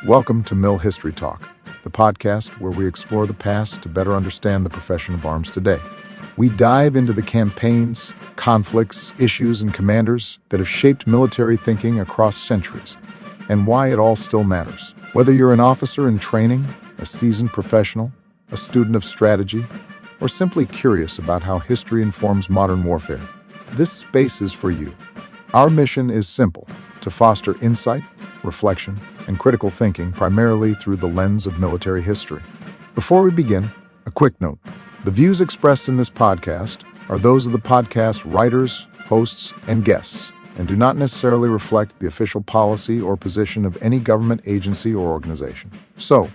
Welcome to Mill History Talk, the podcast where we explore the past to better understand the profession of arms today. We dive into the campaigns, conflicts, issues, and commanders that have shaped military thinking across centuries, and why it all still matters. Whether you're an officer in training, a seasoned professional, a student of strategy, or simply curious about how history informs modern warfare, this space is for you. Our mission is simple: to foster insight, reflection, and critical thinking primarily through the lens of military history. Before we begin, a quick note. The views expressed in this podcast are those of the podcast writers, hosts, and guests, and do not necessarily reflect the official policy or position of any government agency or organization. So,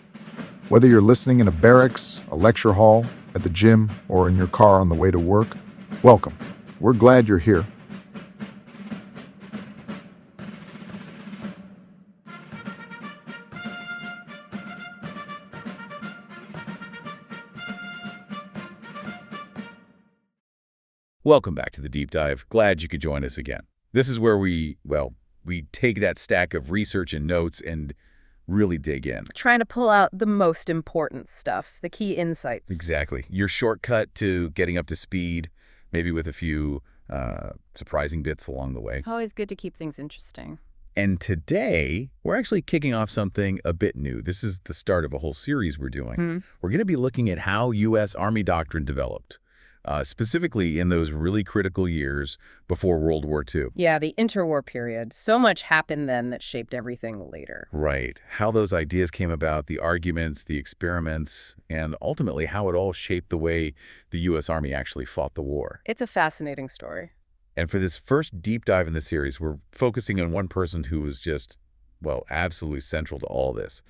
whether you're listening in a barracks, a lecture hall, at the gym, or in your car on the way to work, welcome. We're glad you're here. Welcome back to the Deep Dive. Glad you could join us again. This is where we take that stack of research and notes and really dig in. Trying to pull out the most important stuff, the key insights. Exactly. Your shortcut to getting up to speed, maybe with a few surprising bits along the way. Always good to keep things interesting. And today, we're actually kicking off something a bit new. This is the start of a whole series we're doing. We're going to be looking at how U.S. Army doctrine developed. Specifically in those really critical years before World War II. Yeah, the interwar period. So much happened then that shaped everything later. Right. How those ideas came about, the arguments, the experiments, and ultimately how it all shaped the way the U.S. Army actually fought the war. It's a fascinating story. And for this first deep dive in the series, we're focusing on one person who was just, absolutely central to all this.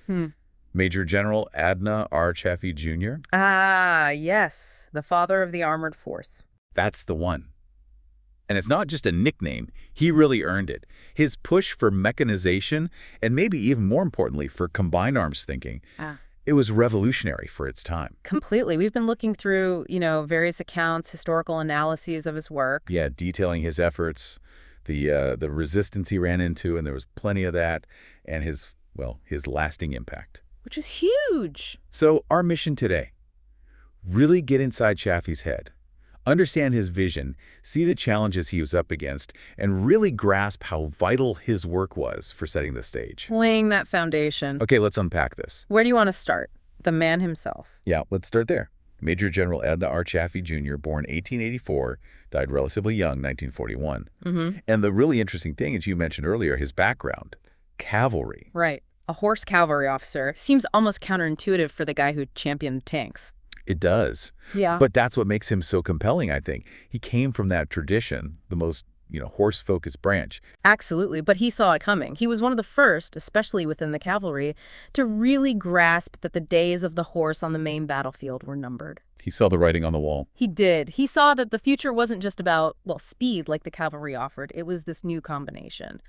Major General Adna Chaffee Jr. Ah, yes. The father of the armored force. That's the one. And it's not just a nickname. He really earned it. His push for mechanization, and maybe even more importantly, for combined arms thinking, it was revolutionary for its time. Completely. We've been looking through, various accounts, historical analyses of his work. Yeah, detailing his efforts, the resistance he ran into, and there was plenty of that, and his lasting impact. Which is huge. So our mission today, really get inside Chaffee's head, understand his vision, see the challenges he was up against, and really grasp how vital his work was for setting the stage. Laying that foundation. Okay, let's unpack this. Where do you want to start? The man himself. Yeah, let's start there. Major General Adna Chaffee Jr., born 1884, died relatively young, 1941. And the really interesting thing, as you mentioned earlier, his background, cavalry. Right. A horse cavalry officer seems almost counterintuitive for the guy who championed tanks. It does. Yeah. But that's what makes him so compelling, I think. He came from that tradition, the most, horse-focused branch. Absolutely, but he saw it coming. He was one of the first, especially within the cavalry, to really grasp that the days of the horse on the main battlefield were numbered. He saw the writing on the wall. He did. He saw that the future wasn't just about, speed like the cavalry offered. It was this new combination.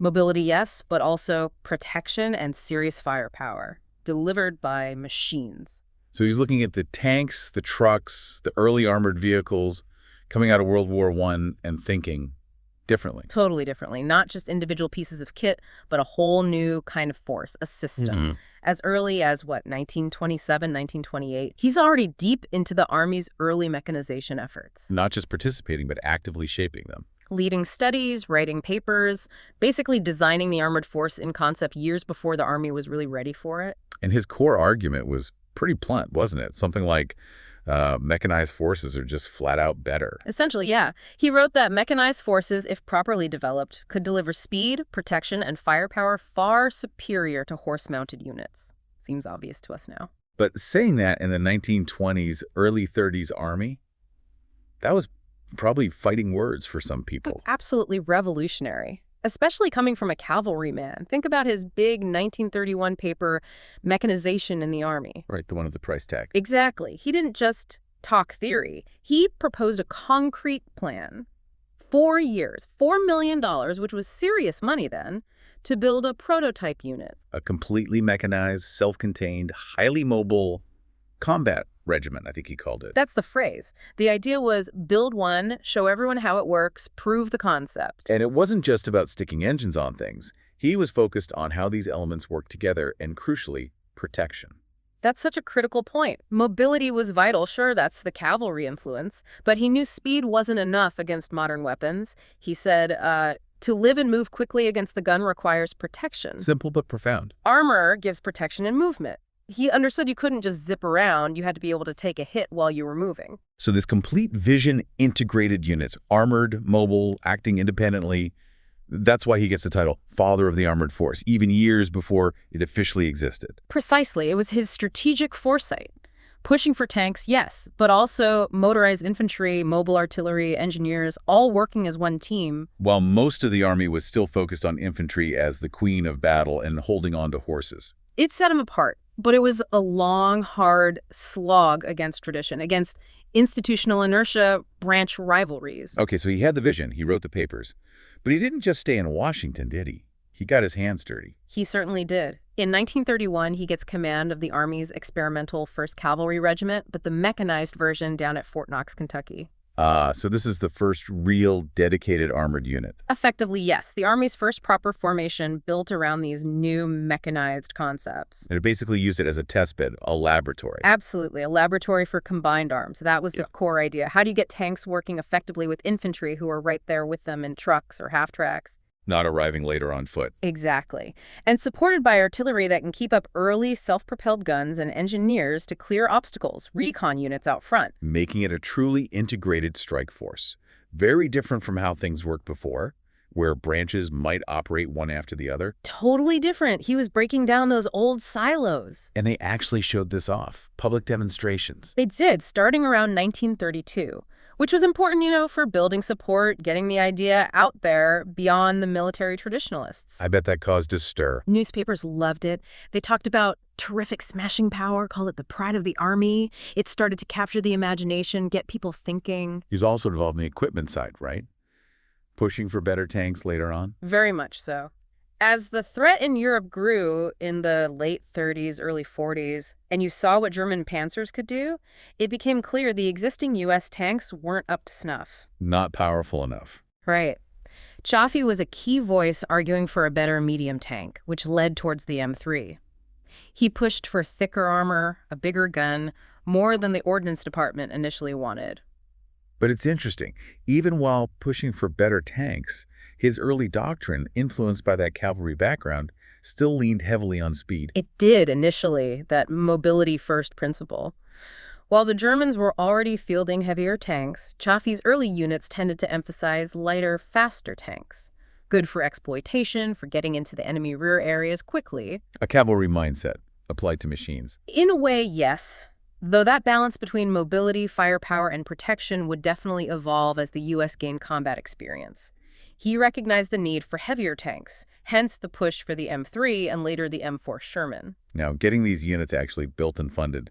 Mobility, yes, but also protection and serious firepower, delivered by machines. So he's looking at the tanks, the trucks, the early armored vehicles coming out of World War I and thinking differently. Totally differently. Not just individual pieces of kit, but a whole new kind of force, a system. As early as, 1927, 1928? He's already deep into the Army's early mechanization efforts. Not just participating, but actively shaping them. Leading studies, writing papers, basically designing the armored force in concept years before the Army was really ready for it. And his core argument was pretty blunt, wasn't it? Something like mechanized forces are just flat out better. Essentially, yeah. He wrote that mechanized forces, if properly developed, could deliver speed, protection, and firepower far superior to horse-mounted units. Seems obvious to us now. But saying that in the 1920s, early 30s Army, that was probably fighting words for some people. Absolutely revolutionary, especially coming from a cavalryman. Think about his big 1931 paper, Mechanization in the Army. Right, the one with the price tag. Exactly. He didn't just talk theory. He proposed a concrete plan. 4 years, $4 million, which was serious money then, to build a prototype unit. A completely mechanized, self-contained, highly mobile combat regiment, I think he called it. That's the phrase. The idea was build one, show everyone how it works, prove the concept. And it wasn't just about sticking engines on things. He was focused on how these elements work together and, crucially, protection. That's such a critical point. Mobility was vital, sure, that's the cavalry influence, but he knew speed wasn't enough against modern weapons. He said, to live and move quickly against the gun requires protection. Simple but profound. Armor gives protection and movement. He understood you couldn't just zip around, you had to be able to take a hit while you were moving. So this complete vision integrated units, armored, mobile, acting independently, that's why he gets the title Father of the Armored Force, even years before it officially existed. Precisely. It was his strategic foresight. Pushing for tanks, yes, but also motorized infantry, mobile artillery, engineers, all working as one team. While most of the army was still focused on infantry as the queen of battle and holding on to horses. It set him apart, but it was a long, hard slog against tradition, against institutional inertia, branch rivalries. Okay, so he had the vision, he wrote the papers. But he didn't just stay in Washington, did he? He got his hands dirty. He certainly did. In 1931, he gets command of the Army's experimental 1st Cavalry Regiment, but the mechanized version down at Fort Knox, Kentucky. So this is the first real dedicated armored unit. Effectively, yes. The Army's first proper formation built around these new mechanized concepts. And it basically used it as a test bed, a laboratory. Absolutely. A laboratory for combined arms. That was the core idea. How do you get tanks working effectively with infantry who are right there with them in trucks or half-tracks? Not arriving later on foot. Exactly. And supported by artillery that can keep up early self-propelled guns and engineers to clear obstacles, recon units out front. Making it a truly integrated strike force. Very different from how things worked before, where branches might operate one after the other. Totally different. He was breaking down those old silos. And they actually showed this off. Public demonstrations. They did, starting around 1932. Which was important, for building support, getting the idea out there beyond the military traditionalists. I bet that caused a stir. Newspapers loved it. They talked about terrific smashing power, call it the pride of the Army. It started to capture the imagination, get people thinking. He was also involved in the equipment side, right? Pushing for better tanks later on? Very much so. As the threat in Europe grew in the late 30s, early 40s, and you saw what German panzers could do, it became clear the existing U.S. tanks weren't up to snuff. Not powerful enough. Right. Chaffee was a key voice arguing for a better medium tank, which led towards the M3. He pushed for thicker armor, a bigger gun, more than the Ordnance Department initially wanted. But it's interesting. Even while pushing for better tanks, his early doctrine, influenced by that cavalry background, still leaned heavily on speed. It did initially, that mobility-first principle. While the Germans were already fielding heavier tanks, Chaffee's early units tended to emphasize lighter, faster tanks. Good for exploitation, for getting into the enemy rear areas quickly. A cavalry mindset applied to machines. In a way, yes. Though that balance between mobility, firepower, and protection would definitely evolve as the U.S. gained combat experience. He recognized the need for heavier tanks, hence the push for the M3 and later the M4 Sherman. Now, getting these units actually built and funded,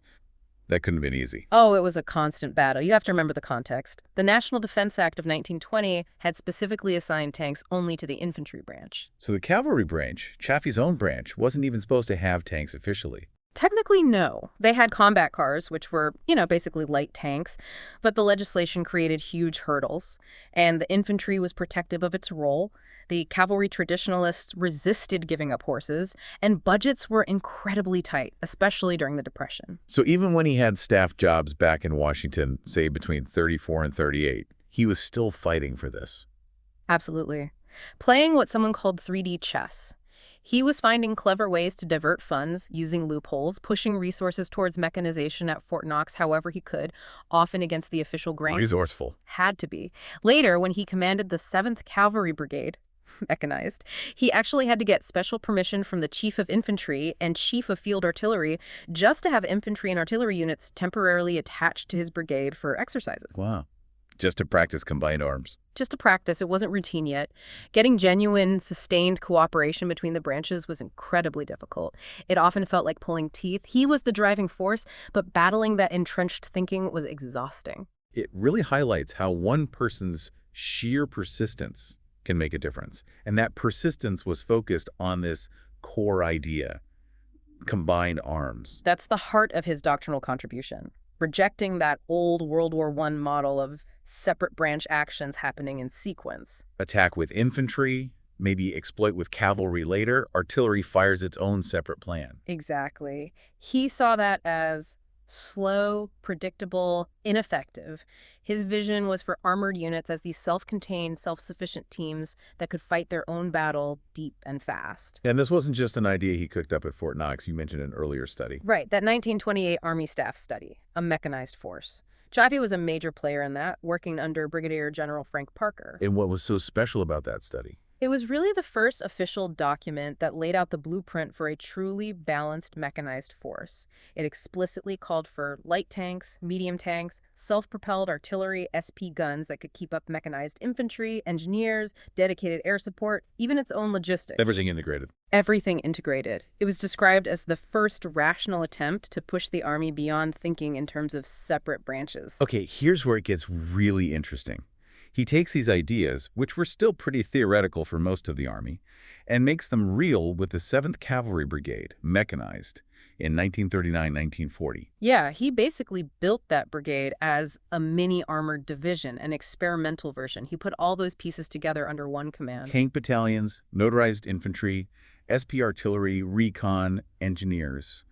that couldn't have been easy. Oh, it was a constant battle. You have to remember the context. The National Defense Act of 1920 had specifically assigned tanks only to the infantry branch. So the cavalry branch, Chaffee's own branch, wasn't even supposed to have tanks officially. Technically, no. They had combat cars, which were, basically light tanks, but the legislation created huge hurdles, and the infantry was protective of its role. The cavalry traditionalists resisted giving up horses, and budgets were incredibly tight, especially during the Depression. So even when he had staff jobs back in Washington, say between 34 and 38, he was still fighting for this. Absolutely. Playing what someone called 3D chess. He was finding clever ways to divert funds, using loopholes, pushing resources towards mechanization at Fort Knox however he could, often against the official grain. Resourceful. Had to be. Later, when he commanded the 7th Cavalry Brigade, mechanized, he actually had to get special permission from the Chief of Infantry and Chief of Field Artillery just to have infantry and artillery units temporarily attached to his brigade for exercises. Wow. Just to practice combined arms. Just to practice. It wasn't routine yet. Getting genuine, sustained cooperation between the branches was incredibly difficult. It often felt like pulling teeth. He was the driving force, but battling that entrenched thinking was exhausting. It really highlights how one person's sheer persistence can make a difference. And that persistence was focused on this core idea, combined arms. That's the heart of his doctrinal contribution, rejecting that old World War I model of separate branch actions happening in sequence. Attack with infantry, maybe exploit with cavalry later, artillery fires its own separate plan. Exactly. He saw that as slow, predictable, ineffective. His vision was for armored units as these self-contained, self-sufficient teams that could fight their own battle deep and fast. And this wasn't just an idea he cooked up at Fort Knox. You mentioned an earlier study. Right, that 1928 Army Staff Study, a mechanized force. Chaffee was a major player in that, working under Brigadier General Frank Parker. And what was so special about that study? It was really the first official document that laid out the blueprint for a truly balanced mechanized force. It explicitly called for light tanks, medium tanks, self-propelled artillery, SP guns that could keep up mechanized infantry, engineers, dedicated air support, even its own logistics. Everything integrated. Everything integrated. It was described as the first rational attempt to push the Army beyond thinking in terms of separate branches. Okay, here's where it gets really interesting. He takes these ideas, which were still pretty theoretical for most of the Army, and makes them real with the 7th Cavalry Brigade, mechanized, in 1939-1940. Yeah, he basically built that brigade as a mini armored division, an experimental version. He put all those pieces together under one command. Tank battalions, motorized infantry, SP artillery, recon, engineers.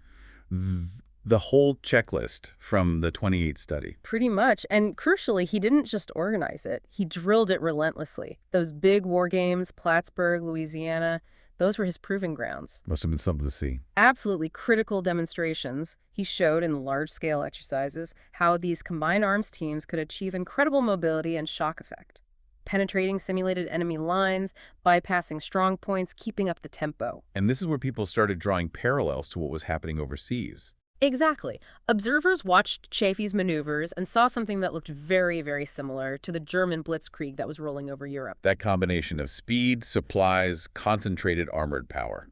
The whole checklist from the 28 study. Pretty much. And crucially, he didn't just organize it. He drilled it relentlessly. Those big war games, Plattsburgh, Louisiana, those were his proving grounds. Must have been something to see. Absolutely critical demonstrations. He showed in large-scale exercises how these combined arms teams could achieve incredible mobility and shock effect, penetrating simulated enemy lines, bypassing strong points, keeping up the tempo. And this is where people started drawing parallels to what was happening overseas. Exactly. Observers watched Chaffee's maneuvers and saw something that looked very, very similar to the German blitzkrieg that was rolling over Europe. That combination of speed, supplies, concentrated armored power.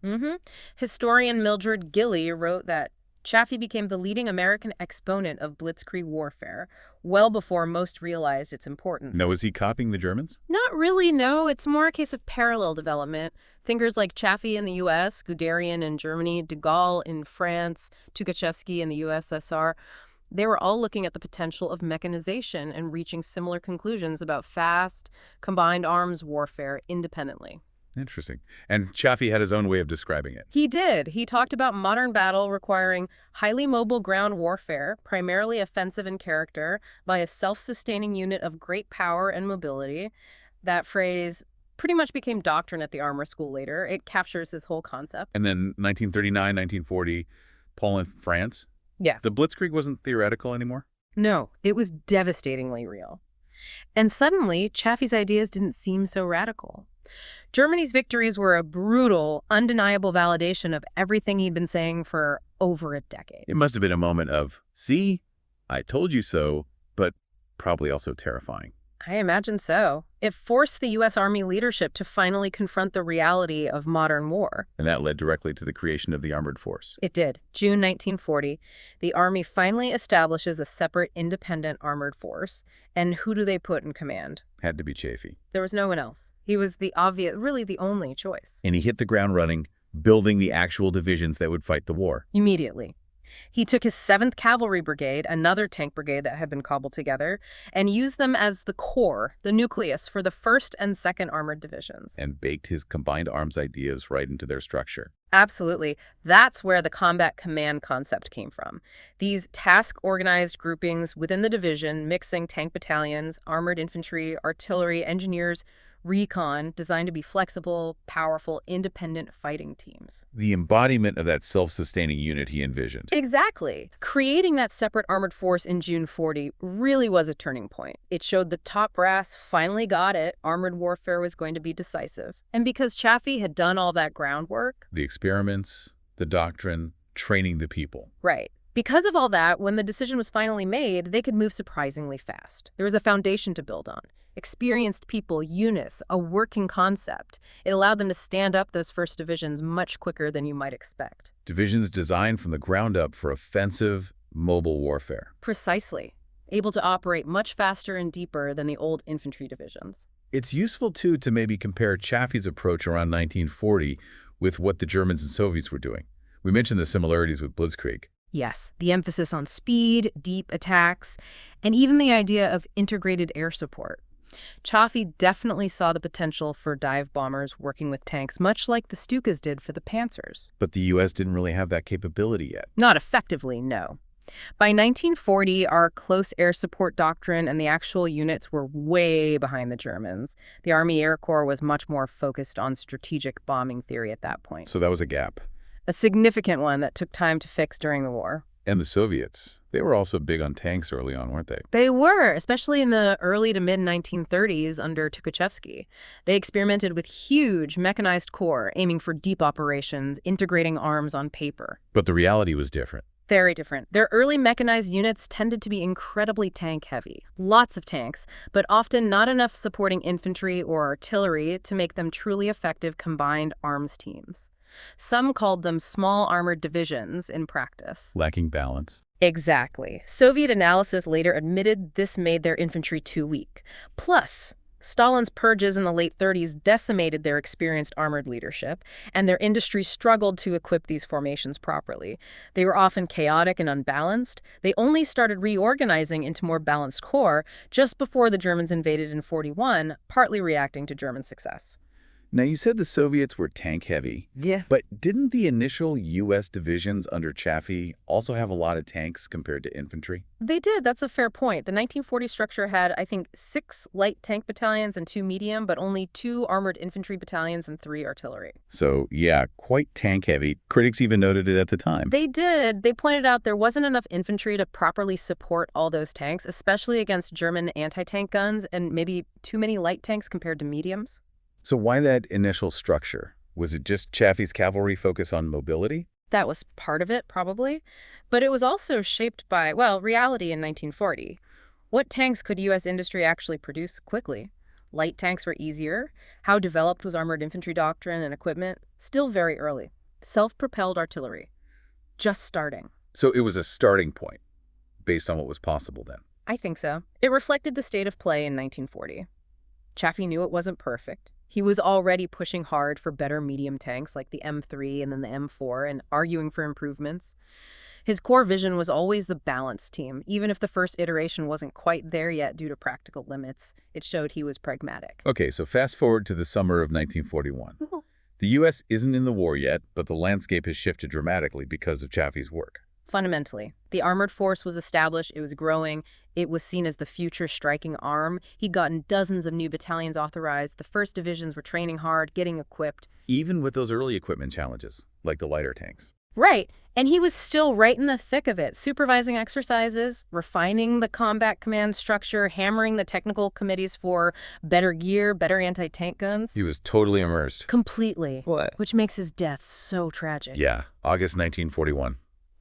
Historian Mildred Gilley wrote that Chaffee became the leading American exponent of blitzkrieg warfare, well before most realized its importance. Now, is he copying the Germans? Not really, no. It's more a case of parallel development. Thinkers like Chaffee in the U.S., Guderian in Germany, de Gaulle in France, Tukhachevsky in the USSR, they were all looking at the potential of mechanization and reaching similar conclusions about fast, combined arms warfare independently. Interesting. And Chaffee had his own way of describing it. He did. He talked about modern battle requiring highly mobile ground warfare, primarily offensive in character, by a self-sustaining unit of great power and mobility. That phrase pretty much became doctrine at the armor school later. It captures this whole concept. And then 1939, 1940, Poland, France. Yeah. The blitzkrieg wasn't theoretical anymore? No, it was devastatingly real. And suddenly, Chaffee's ideas didn't seem so radical. Germany's victories were a brutal, undeniable validation of everything he'd been saying for over a decade. It must have been a moment of, see, I told you so, but probably also terrifying. I imagine so. It forced the U.S. Army leadership to finally confront the reality of modern war. And that led directly to the creation of the armored force. It did. June 1940, the Army finally establishes a separate independent armored force. And who do they put in command? Had to be Chaffee. There was no one else. He was the obvious, really the only choice. And he hit the ground running, building the actual divisions that would fight the war. Immediately. He took his 7th Cavalry Brigade, another tank brigade that had been cobbled together, and used them as the core, the nucleus, for the 1st and 2nd Armored Divisions. And baked his combined arms ideas right into their structure. Absolutely. That's where the combat command concept came from. These task-organized groupings within the division, mixing tank battalions, armored infantry, artillery, engineers, recon, designed to be flexible, powerful, independent fighting teams. The embodiment of that self-sustaining unit he envisioned. Exactly. Creating that separate armored force in June 40 really was a turning point. It showed the top brass finally got it. Armored warfare was going to be decisive. And because Chaffee had done all that groundwork... The experiments, the doctrine, training the people. Right. Because of all that, when the decision was finally made, they could move surprisingly fast. There was a foundation to build on. Experienced people, units, a working concept. It allowed them to stand up those first divisions much quicker than you might expect. Divisions designed from the ground up for offensive, mobile warfare. Precisely. Able to operate much faster and deeper than the old infantry divisions. It's useful, too, to maybe compare Chaffee's approach around 1940 with what the Germans and Soviets were doing. We mentioned the similarities with Blitzkrieg. Yes, the emphasis on speed, deep attacks, and even the idea of integrated air support. Chaffee definitely saw the potential for dive bombers working with tanks, much like the Stukas did for the Panzers. But the U.S. didn't really have that capability yet. Not effectively, no. By 1940, our close air support doctrine and the actual units were way behind the Germans. The Army Air Corps was much more focused on strategic bombing theory at that point. So that was a gap. A significant one that took time to fix during the war. And the Soviets, they were also big on tanks early on, weren't they? They were, especially in the early to mid-1930s under Tukhachevsky. They experimented with huge mechanized corps, aiming for deep operations, integrating arms on paper. But the reality was different. Very different. Their early mechanized units tended to be incredibly tank-heavy. Lots of tanks, but often not enough supporting infantry or artillery to make them truly effective combined arms teams. Some called them small armored divisions in practice. Lacking balance. Exactly. Soviet analysis later admitted this made their infantry too weak. Plus, Stalin's purges in the late 30s decimated their experienced armored leadership, and their industry struggled to equip these formations properly. They were often chaotic and unbalanced. They only started reorganizing into more balanced corps just before the Germans invaded in 41, partly reacting to German success. Now, you said the Soviets were tank-heavy. Yeah. But didn't the initial U.S. divisions under Chaffee also have a lot of tanks compared to infantry? They did. That's a fair point. The 1940 structure had, I think, 6 light tank battalions and 2 medium, but only 2 armored infantry battalions and 3 artillery. So, yeah, quite tank-heavy. Critics even noted it at the time. They did. They pointed out there wasn't enough infantry to properly support all those tanks, especially against German anti-tank guns, and maybe too many light tanks compared to mediums. So why that initial structure? Was it just Chaffee's cavalry focus on mobility? That was part of it, probably. But it was also shaped by, well, reality in 1940. What tanks could U.S. industry actually produce quickly? Light tanks were easier. How developed was armored infantry doctrine and equipment? Still very early. Self-propelled artillery. Just starting. So it was a starting point, based on what was possible then. I think so. It reflected the state of play in 1940. Chaffee knew it wasn't perfect. He was already pushing hard for better medium tanks like the M3 and then the M4 and arguing for improvements. His core vision was always the balanced team. Even if the first iteration wasn't quite there yet due to practical limits, it showed he was pragmatic. Okay, so fast forward to the summer of 1941. The U.S. isn't in the war yet, but the landscape has shifted dramatically because of Chaffee's work. Fundamentally, the armored force was established, it was growing, it was seen as the future striking arm. He'd gotten dozens of new battalions authorized, the first divisions were training hard, getting equipped. Even with those early equipment challenges, like the lighter tanks. Right, and he was still right in the thick of it, supervising exercises, refining the combat command structure, hammering the technical committees for better gear, better anti-tank guns. He was totally immersed. Completely. What? Which makes his death so tragic. Yeah, August 1941.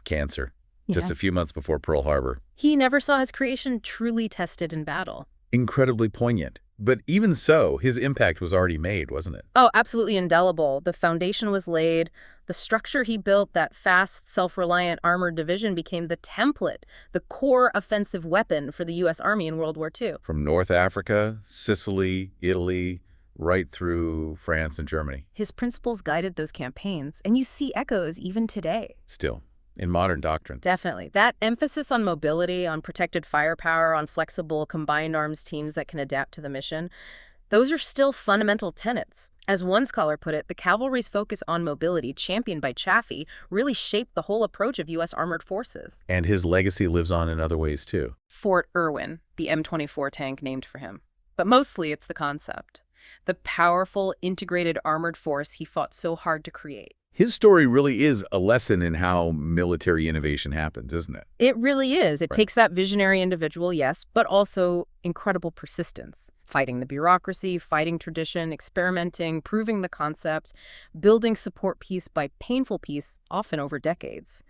Cancer. Just a few months before Pearl Harbor. He never saw his creation truly tested in battle. Incredibly poignant. But even so, his impact was already made, wasn't it? Oh, absolutely indelible. The foundation was laid. The structure he built, that fast, self-reliant armored division, became the template, the core offensive weapon for the U.S. Army in World War II. From North Africa, Sicily, Italy, right through France and Germany. His principles guided those campaigns, and you see echoes even today. Still, in modern doctrine. Definitely. That emphasis on mobility, on protected firepower, on flexible combined arms teams that can adapt to the mission, those are still fundamental tenets. As one scholar put it, the cavalry's focus on mobility, championed by Chaffee, really shaped the whole approach of U.S. armored forces. And his legacy lives on in other ways, too. Fort Irwin, the M24 tank named for him. But mostly it's the concept. The powerful, integrated armored force he fought so hard to create. His story really is a lesson in how military innovation happens, isn't it? It really is. It takes that visionary individual, yes, but also incredible persistence. Fighting the bureaucracy, fighting tradition, experimenting, proving the concept, building support piece by painful piece, often over decades.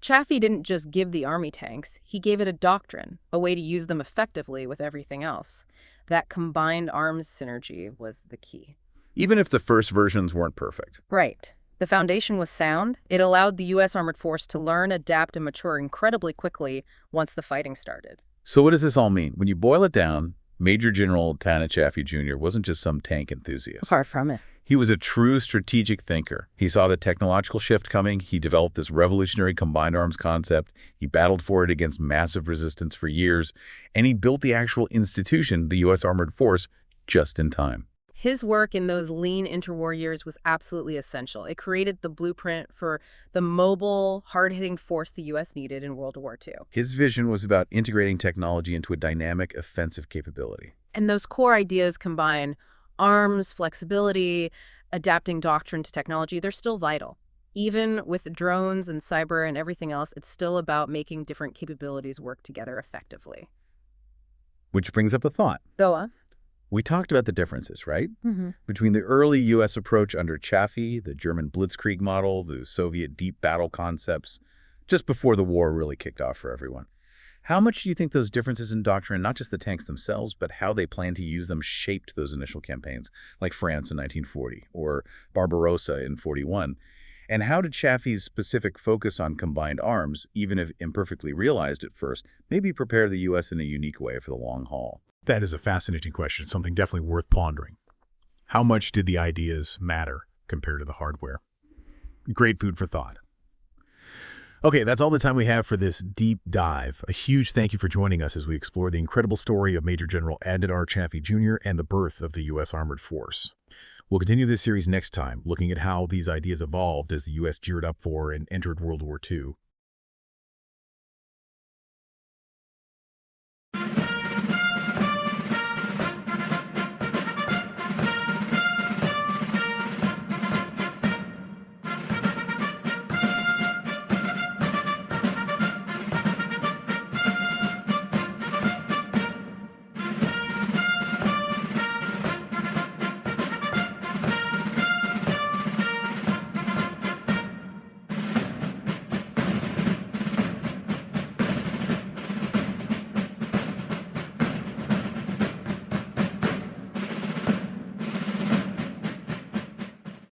Chaffee didn't just give the Army tanks. He gave it a doctrine, a way to use them effectively with everything else. That combined arms synergy was the key. Even if the first versions weren't perfect. Right. The foundation was sound. It allowed the U.S. Armored Force to learn, adapt, and mature incredibly quickly once the fighting started. So what does this all mean? When you boil it down, Major General Adna Chaffee Jr. wasn't just some tank enthusiast. Far from it. He was a true strategic thinker. He saw the technological shift coming. He developed this revolutionary combined arms concept. He battled for it against massive resistance for years. And he built the actual institution, the U.S. Armored Force, just in time. His work in those lean interwar years was absolutely essential. It created the blueprint for the mobile, hard-hitting force the U.S. needed in World War II. His vision was about integrating technology into a dynamic offensive capability. And those core ideas combine arms, flexibility, adapting doctrine to technology. They're still vital. Even with drones and cyber and everything else, it's still about making different capabilities work together effectively. Which brings up a thought. Go on. We talked about the differences, right? Mm-hmm. Between the early U.S. approach under Chaffee, the German Blitzkrieg model, the Soviet deep battle concepts, just before the war really kicked off for everyone. How much do you think those differences in doctrine, not just the tanks themselves, but how they plan to use them, shaped those initial campaigns, like France in 1940 or Barbarossa in 41? And how did Chaffee's specific focus on combined arms, even if imperfectly realized at first, maybe prepare the U.S. in a unique way for the long haul? That is a fascinating question, something definitely worth pondering. How much did the ideas matter compared to the hardware? Great food for thought. Okay, that's all the time we have for this deep dive. A huge thank you for joining us as we explore the incredible story of Major General Adna Chaffee Jr. and the birth of the U.S. Armored Force. We'll continue this series next time, looking at how these ideas evolved as the U.S. geared up for and entered World War II.